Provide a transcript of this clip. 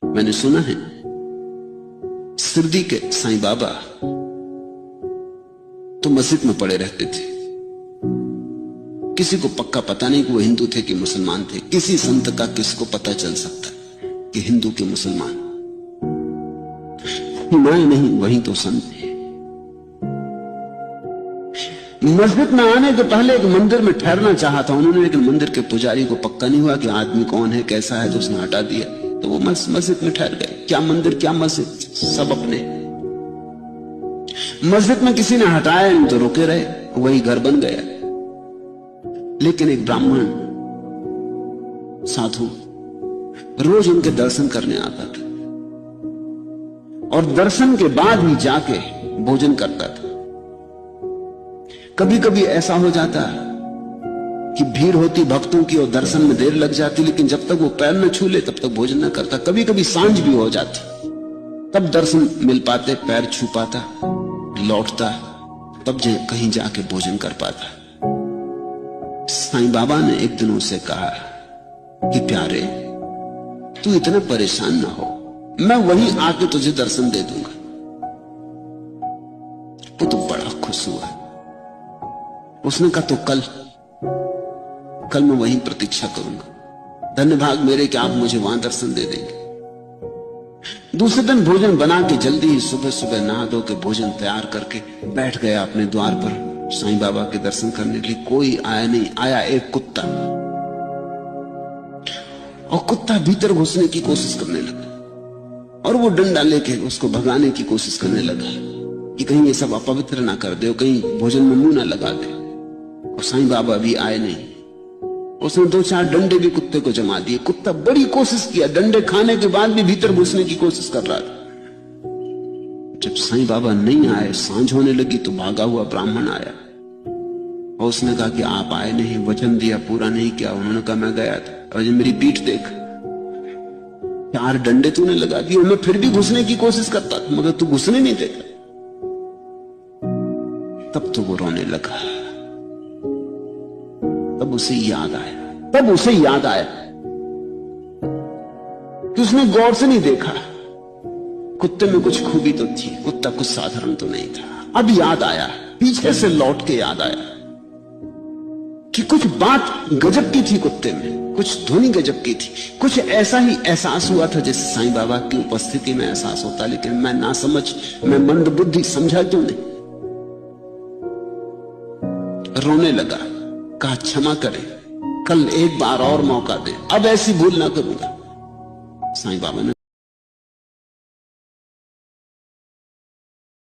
मैंने सुना है शिरडी के साईं बाबा तो मस्जिद में पड़े रहते थे। किसी को पक्का पता नहीं कि वो हिंदू थे कि मुसलमान थे। किसी संत का किसको पता चल सकता कि हिंदू के मुसलमान? मैं नहीं, वही तो संत है। मस्जिद में आने के पहले एक मंदिर में ठहरना चाहा था उन्होंने, लेकिन मंदिर के पुजारी को पक्का नहीं हुआ कि आदमी कौन है, कैसा है, तो उसने हटा दिया। तो वो मस्जिद में ठहर गए। क्या मंदिर क्या मस्जिद, सब अपने। मस्जिद में किसी ने हटाया नहीं तो रुके रहे, वही घर बन गया। लेकिन एक ब्राह्मण साधु रोज उनके दर्शन करने आता था और दर्शन के बाद ही जाके भोजन करता था। कभी कभी ऐसा हो जाता कि भीड़ होती भक्तों की और दर्शन में देर लग जाती, लेकिन जब तक वो पैर न छू ले तब तक भोजन न करता। कभी कभी सांझ भी हो जाती, तब दर्शन मिल पाते, पैर छू पाता, लौटता, तब कहीं जाके भोजन कर पाता। साईं बाबा ने एक दिन उसे कहा कि प्यारे, तू इतना परेशान ना हो, मैं वहीं आके तुझे दर्शन दे दूंगा। वो तो बड़ा खुश हुआ। उसने कहा तो कल मैं वहीं प्रतीक्षा करूंगा। धन्य भाग मेरे कि आप मुझे वहां दर्शन दे देंगे। दूसरे दिन भोजन बना के जल्दी ही सुबह सुबह नहा धो के भोजन तैयार करके बैठ गया अपने द्वार पर साईं बाबा के दर्शन करने के लिए। कोई आया नहीं। आया एक कुत्ता, और कुत्ता भीतर घुसने की कोशिश करने लगा और वो डंडा लेके उसको भगाने की कोशिश करने लगा कि कहीं ये सब अपवित्र ना कर दे, कहीं भोजन में मुंह ना लगा दे। और साईं बाबा भी आए नहीं। उसने 2-4 डंडे भी कुत्ते को जमा दिए। कुत्ता बड़ी कोशिश किया, डंडे खाने के बाद भी भीतर घुसने की कोशिश कर रहा था। जब साईं बाबा नहीं आए, सांझ होने लगी, तो भागा हुआ ब्राह्मण आया और उसने कहा कि आप आए नहीं, वचन दिया पूरा नहीं किया। उन्होंने कहा मैं गया था और मेरी पीठ देख, 4 डंडे तूने लगा दिए, मैं फिर भी घुसने की कोशिश करता था मगर तू घुसने नहीं देता। तब तो वो रोने लगा। तब उसे याद आया कि उसने गौर से नहीं देखा। कुत्ते में कुछ खूबी तो थी, कुत्ता कुछ साधारण तो नहीं था। अब याद आया, पीछे से लौट के याद आया कि कुछ बात गजब की थी कुत्ते में, कुछ ध्वनि गजब की थी। कुछ ऐसा ही एहसास हुआ था जैसे साईं बाबा की उपस्थिति में एहसास होता, लेकिन मैं ना समझ, मैं मंद बुद्धि, समझा क्यों नहीं। रोने लगा, कहा क्षमा करें, कल एक बार और मौका दे, अब ऐसी भूल ना करूंगा। साईं बाबा ने